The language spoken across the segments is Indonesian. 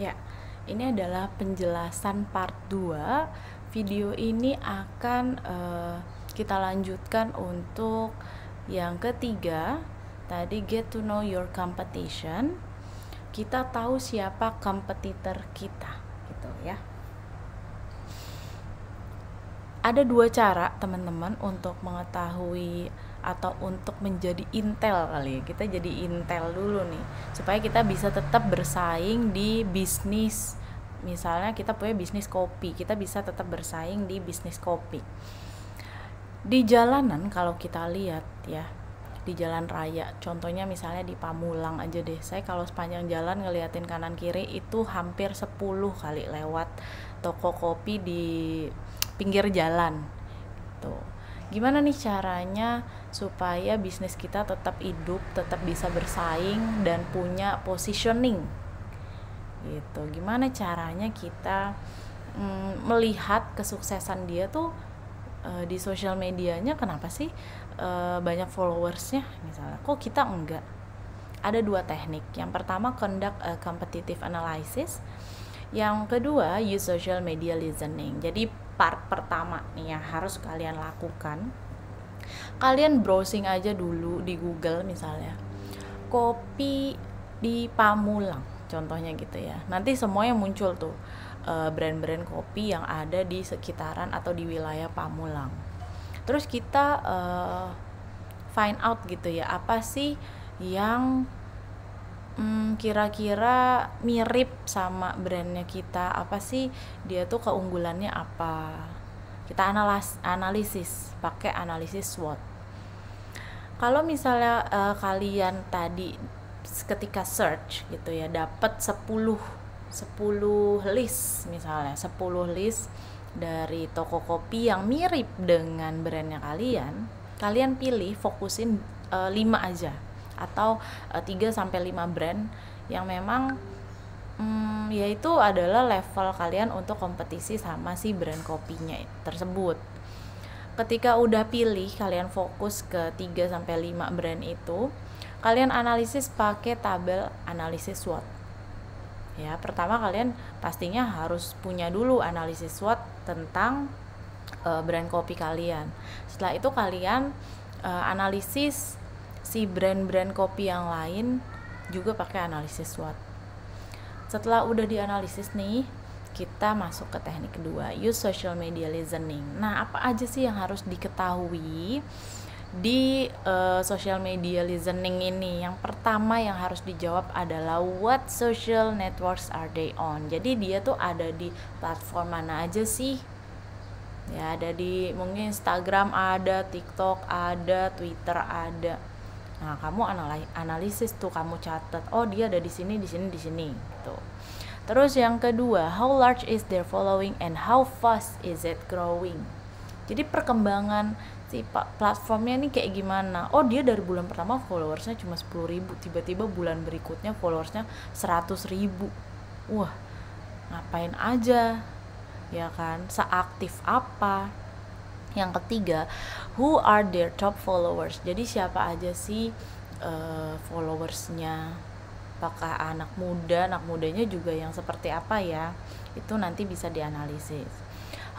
Ya, ini adalah penjelasan part 2. Video ini akan kita lanjutkan untuk yang ketiga. Tadi get to know your competition. Kita tahu siapa kompetitor kita, gitu ya. Ada dua cara teman-teman untuk mengetahui atau untuk menjadi intel kali ya. Kita jadi intel dulu nih supaya kita bisa tetap bersaing di bisnis. Misalnya kita punya bisnis kopi, kita bisa tetap bersaing di bisnis kopi. Di jalanan kalau kita lihat ya, di jalan raya, contohnya misalnya di Pamulang aja deh. Saya kalau sepanjang jalan ngeliatin kanan kiri itu hampir 10 kali lewat toko kopi di pinggir jalan. Tuh. Gimana nih caranya supaya bisnis kita tetap hidup, tetap bisa bersaing dan punya positioning? Gitu. Gimana caranya kita melihat kesuksesan dia tuh di sosial medianya, kenapa sih banyak followersnya misalnya, kok kita enggak? Ada dua teknik. Yang pertama, conduct a competitive analysis. Yang kedua, use social media listening. Jadi part pertama nih yang harus kalian lakukan, kalian browsing aja dulu di Google misalnya kopi di Pamulang contohnya gitu ya. Nanti semuanya muncul tuh brand-brand kopi yang ada di sekitaran atau di wilayah Pamulang. Terus kita find out gitu ya, apa sih yang kira-kira mirip sama brandnya kita, apa sih dia tuh keunggulannya apa. Kita analisis pakai analisis SWOT. Kalau misalnya kalian tadi ketika search gitu ya dapat 10 list, misalnya 10 list dari toko kopi yang mirip dengan brandnya kalian pilih fokusin 5 aja atau 3 sampai 5 brand yang memang yaitu adalah level kalian untuk kompetisi sama si brand kopinya tersebut. Ketika udah pilih, kalian fokus ke 3 sampai 5 brand itu, kalian analisis pakai tabel analisis SWOT. Ya, pertama kalian pastinya harus punya dulu analisis SWOT tentang brand kopi kalian. Setelah itu kalian analisis si brand-brand kopi yang lain juga pakai analisis SWOT. Setelah udah dianalisis nih, kita masuk ke teknik kedua, use social media listening. Nah, apa aja sih yang harus diketahui di social media listening ini? Yang pertama yang harus dijawab adalah what social networks are they on. Jadi dia tuh ada di platform mana aja sih? Ya, ada di mungkin Instagram ada, TikTok ada, Twitter ada. Nah, kamu analisis tuh, kamu catat. Oh, dia ada di sini, di sini, di sini gitu. Terus yang kedua, how large is their following and how fast is it growing? Jadi perkembangan si platformnya ini kayak gimana? Oh, dia dari bulan pertama followersnya cuma 10.000, tiba-tiba bulan berikutnya followersnya 100.000. Wah, ngapain aja? Ya kan? Seaktif apa? Yang ketiga, who are their top followers? Jadi siapa aja sih followersnya? Apakah anak mudanya juga yang seperti apa ya? Itu nanti bisa dianalisis.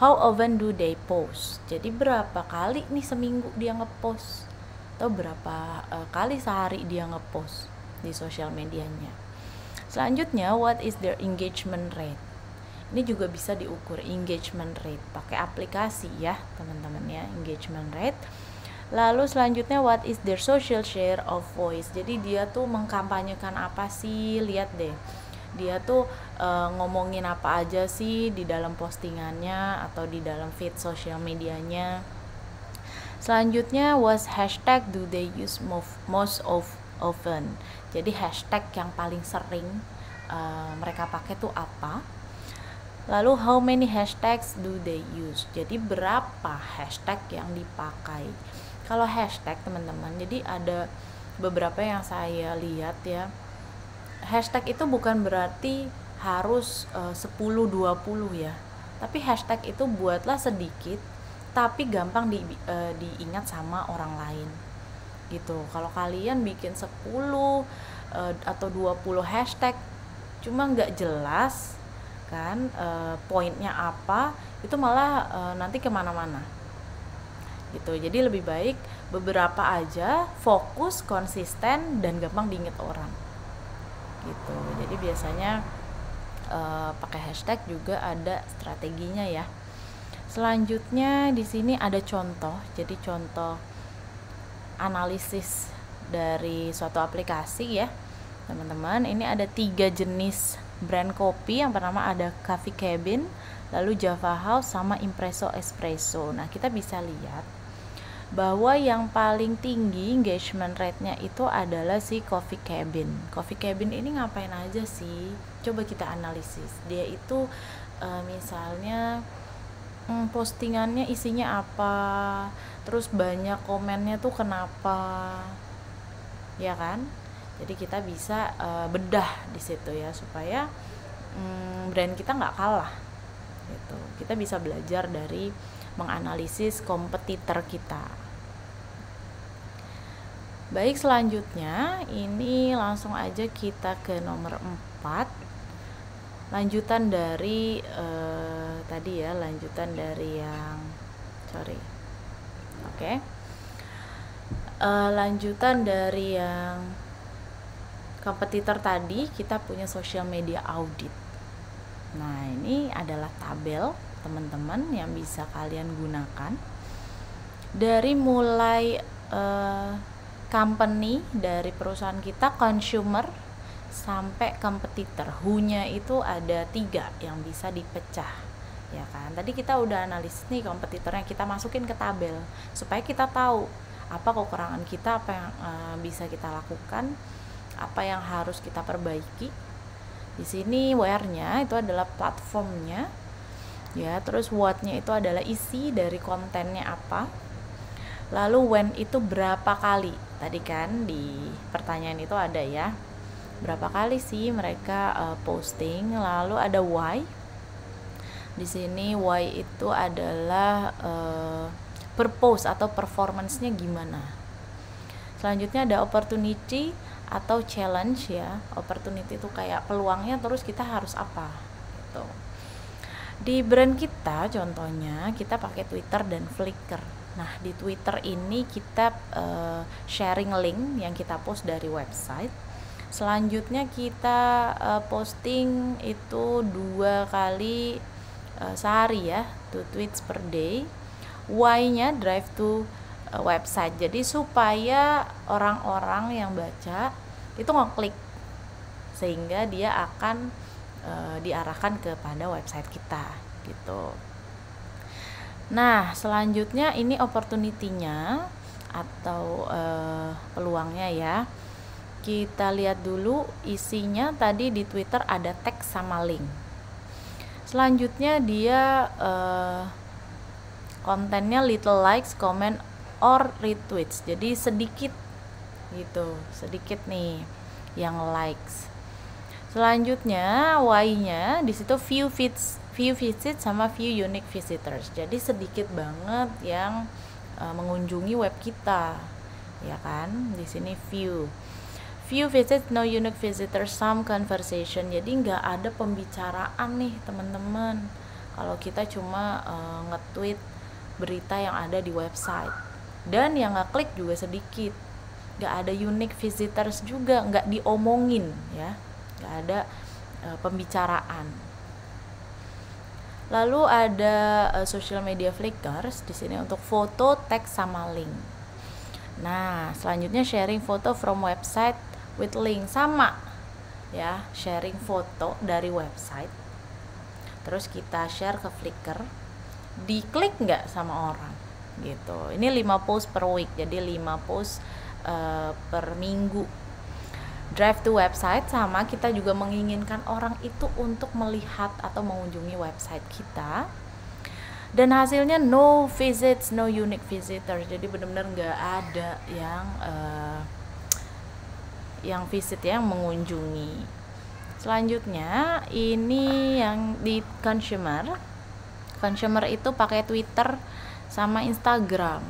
How often do they post? Jadi berapa kali nih seminggu dia ngepost? Atau berapa kali sehari dia ngepost di sosial medianya? Selanjutnya, what is their engagement rate? Ini juga bisa diukur engagement rate pakai aplikasi ya teman-teman ya, engagement rate. Lalu selanjutnya, what is their social share of voice? Jadi dia tuh mengkampanyekan apa sih? Lihat deh, dia tuh ngomongin apa aja sih di dalam postingannya atau di dalam feed sosial medianya. Selanjutnya, what hashtag do they use most often? Jadi hashtag yang paling sering mereka pakai tuh apa? Lalu how many hashtags do they use? Jadi berapa hashtag yang dipakai? Kalau hashtag teman-teman, jadi ada beberapa yang saya lihat ya. Hashtag itu bukan berarti harus 10-20 ya. Tapi hashtag itu buatlah sedikit tapi gampang diingat sama orang lain. Gitu. Kalau kalian bikin 10 atau 20 hashtag cuma nggak jelas kan poinnya apa, itu malah nanti kemana-mana gitu. Jadi lebih baik beberapa aja, fokus, konsisten, dan gampang diinget orang gitu. Jadi biasanya pakai hashtag juga ada strateginya ya. Selanjutnya di sini ada contoh. Jadi contoh analisis dari suatu aplikasi ya teman-teman. Ini ada 3 jenis brand kopi. Yang pertama ada Coffee Cabin, lalu Java House, sama Impresso Espresso. Nah, kita bisa lihat bahwa yang paling tinggi engagement rate-nya itu adalah si Coffee Cabin. Coffee Cabin ini ngapain aja sih? Coba kita analisis. Dia itu misalnya postingannya isinya apa, terus banyak komennya tuh kenapa, ya kan? Jadi kita bisa bedah di situ ya, supaya brand kita nggak kalah gitu. Kita bisa belajar dari menganalisis kompetitor kita. Baik, selanjutnya ini langsung aja kita ke nomor 4, lanjutan dari tadi ya, lanjutan dari yang lanjutan dari yang kompetitor tadi, kita punya social media audit. Nah, ini adalah tabel teman-teman yang bisa kalian gunakan dari mulai company, dari perusahaan kita, consumer, sampai kompetitor. Who-nya itu ada 3 yang bisa dipecah, ya kan? Tadi kita udah analisis nih kompetitornya, kita masukin ke tabel supaya kita tahu apa kekurangan kita, apa yang bisa kita lakukan, apa yang harus kita perbaiki. Di sini where-nya itu adalah platformnya, ya. Terus what-nya itu adalah isi dari kontennya apa. Lalu when itu berapa kali? Tadi kan di pertanyaan itu ada ya, berapa kali sih mereka posting. Lalu ada why. Di sini why itu adalah purpose atau performance-nya gimana. Selanjutnya ada opportunity atau challenge ya. Opportunity itu kayak peluangnya, terus kita harus apa gitu. Di brand kita contohnya kita pakai Twitter dan Flickr. Nah, di Twitter ini kita sharing link yang kita post dari website. Selanjutnya kita posting itu 2 kali sehari ya, 2 tweets per day. Why-nya drive to website. Jadi supaya orang-orang yang baca itu ngeklik, sehingga dia akan diarahkan kepada website kita gitu. Nah, selanjutnya ini opportunity-nya atau peluangnya ya. Kita lihat dulu isinya. Tadi di Twitter ada teks sama link. Selanjutnya dia kontennya little likes, comment, or retweets. Jadi sedikit gitu, sedikit nih yang likes. Selanjutnya why-nya di situ few visit sama few unique visitors. Jadi sedikit banget yang mengunjungi web kita, ya kan? Di sini few visits, no unique visitors, some conversation. Jadi nggak ada pembicaraan nih teman-teman kalau kita cuma nge-tweet berita yang ada di website. Dan yang ngeklik juga sedikit, nggak ada unique visitors juga, nggak diomongin ya, nggak ada pembicaraan. Lalu ada social media flickers di sini untuk foto, teks, sama link. Nah, selanjutnya sharing foto from website with link, sama ya, sharing foto dari website terus kita share ke Flickr, diklik nggak sama orang gitu. Ini 5 post per week, jadi 5 post per minggu. Drive to website, sama kita juga menginginkan orang itu untuk melihat atau mengunjungi website kita. Dan hasilnya no visits, no unique visitors. Jadi benar-benar nggak ada yang visit, yang mengunjungi. Selanjutnya ini yang di consumer. Consumer itu pakai Twitter sama Instagram.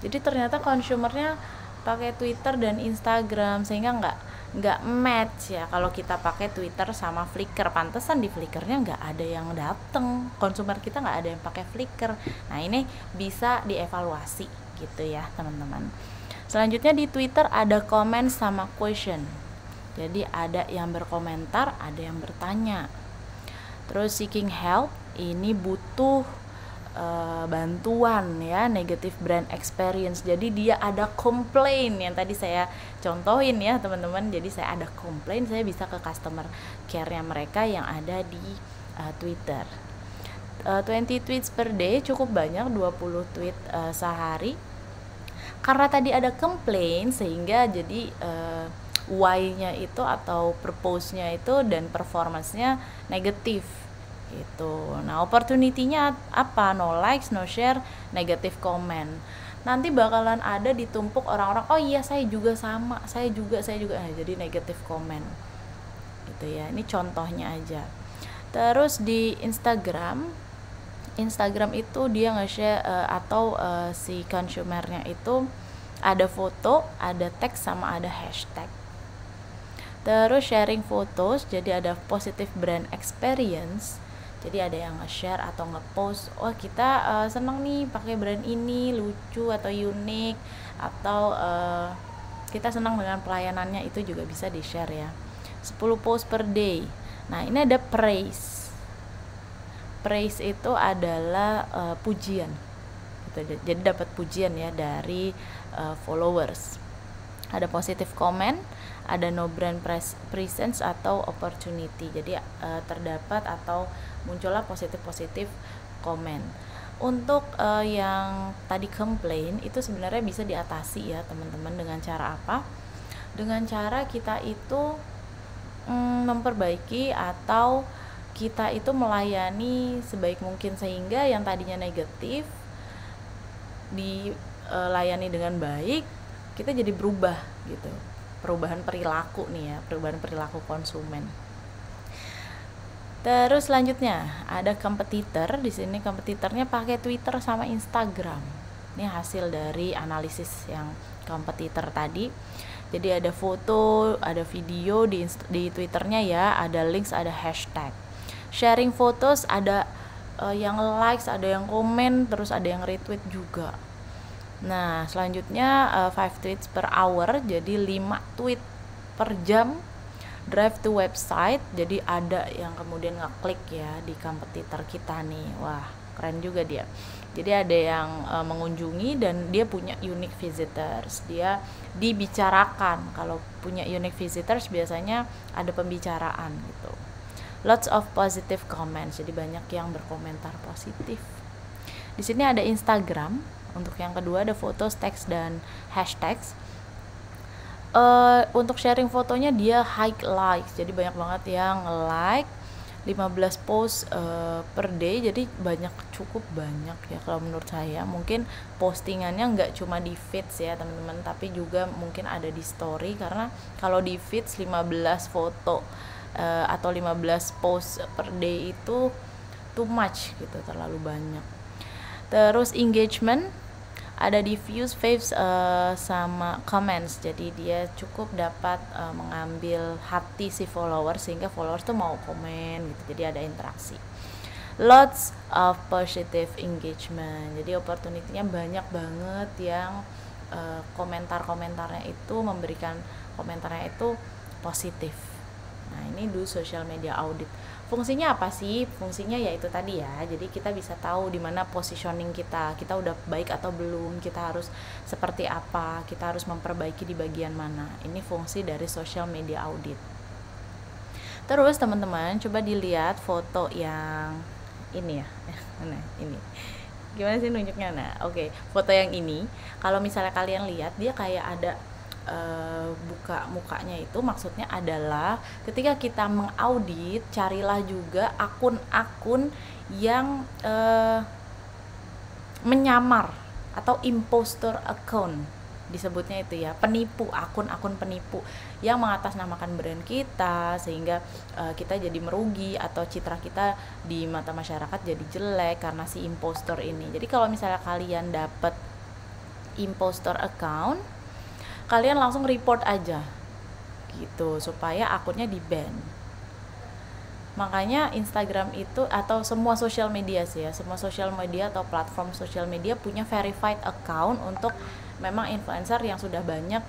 Jadi ternyata consumernya pakai Twitter dan Instagram, sehingga nggak match ya kalau kita pakai Twitter sama Flickr. Pantesan di Flickrnya nggak ada yang dateng, konsumer kita nggak ada yang pakai Flickr. Nah ini bisa dievaluasi gitu ya teman-teman. Selanjutnya di Twitter ada comment sama question. Jadi ada yang berkomentar, ada yang bertanya. Terus seeking help, ini butuh bantuan ya, negative brand experience. Jadi dia ada komplain yang tadi saya contohin ya teman-teman. Jadi saya ada komplain, saya bisa ke customer care-nya mereka yang ada di Twitter. 20 tweets per day cukup banyak, 20 tweet sehari. Karena tadi ada komplain sehingga jadi why-nya itu atau purpose-nya itu dan performance-nya negatif gitu. Nah, opportunity-nya apa? No likes, no share, negative comment. Nanti bakalan ada ditumpuk orang-orang, oh iya saya juga sama, saya juga. Nah, jadi negative comment. Gitu ya. Ini contohnya aja. Terus di Instagram itu dia nge-share atau si consumernya itu ada foto, ada teks sama ada hashtag. Terus sharing photos, jadi ada positive brand experience. Jadi ada yang nge-share atau nge-post, wah kita seneng nih pakai brand ini, lucu atau unik, atau kita senang dengan pelayanannya, itu juga bisa di-share ya. 10 post per day. Nah ini ada praise. Praise itu adalah pujian gitu. Jadi dapat pujian ya dari followers. Ada positive comment, ada no brand presence atau opportunity. Jadi terdapat atau muncullah positif komen. Untuk yang tadi komplain itu sebenarnya bisa diatasi ya teman-teman. Dengan cara apa? Dengan cara kita itu memperbaiki atau kita itu melayani sebaik mungkin sehingga yang tadinya negatif dilayani dengan baik, kita jadi berubah gitu. Perubahan perilaku nih ya, perubahan perilaku konsumen. Terus selanjutnya ada kompetitor. Di sini kompetitornya pakai Twitter sama Instagram. Ini hasil dari analisis yang kompetitor tadi. Jadi ada foto, ada video di Twitternya ya, ada links, ada hashtag. Sharing photos ada yang likes, ada yang komen, terus ada yang retweet juga. Nah, selanjutnya 5 tweets per hour, jadi 5 tweet per jam. Drive to website, jadi ada yang kemudian ngeklik ya di kompetitor kita nih. Wah, keren juga dia. Jadi ada yang mengunjungi dan dia punya unique visitors. Dia dibicarakan. Kalau punya unique visitors biasanya ada pembicaraan gitu. Lots of positive comments. Jadi banyak yang berkomentar positif. Di sini ada Instagram. Untuk yang kedua ada fotos, teks dan hashtags. Untuk sharing fotonya dia high likes, jadi banyak banget yang like. 15 post per day, jadi cukup banyak ya kalau menurut saya. Mungkin postingannya nggak cuma di feeds ya teman-teman, tapi juga mungkin ada di story, karena kalau di feeds 15 foto atau 15 post per day itu too much gitu, terlalu banyak. Terus engagement ada di views, faves sama comments. Jadi dia cukup dapat mengambil hati si followers sehingga followers tuh mau komen gitu. Jadi ada interaksi. Lots of positive engagement. Jadi opportunity-nya banyak banget yang komentar-komentarnya itu memberikan komentarnya itu positif. Nah, ini do social media audit. Fungsinya apa sih? Fungsinya yaitu tadi ya. Jadi kita bisa tahu di mana positioning kita. Kita udah baik atau belum? Kita harus seperti apa? Kita harus memperbaiki di bagian mana? Ini fungsi dari social media audit. Terus teman-teman coba dilihat foto yang ini ya. Nah, ini. Gimana sih nunjuknya? Nah, oke. Foto yang ini, kalau misalnya kalian lihat dia kayak ada buka mukanya, itu maksudnya adalah ketika kita mengaudit, carilah juga akun-akun yang menyamar atau impostor account disebutnya itu ya, penipu, akun-akun penipu yang mengatasnamakan brand kita sehingga kita jadi merugi atau citra kita di mata masyarakat jadi jelek karena si impostor ini. Jadi kalau misalnya kalian dapat impostor account, kalian langsung report aja gitu, supaya akunnya di-ban. Makanya Instagram itu, atau semua sosial media sih ya, semua sosial media atau platform sosial media punya verified account untuk memang influencer yang sudah banyak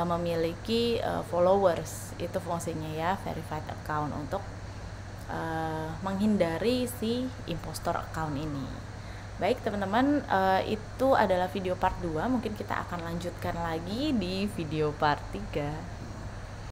memiliki followers. Itu fungsinya ya, verified account, untuk menghindari si impostor account ini. Baik teman-teman, itu adalah video part 2. Mungkin kita akan lanjutkan lagi di video part 3.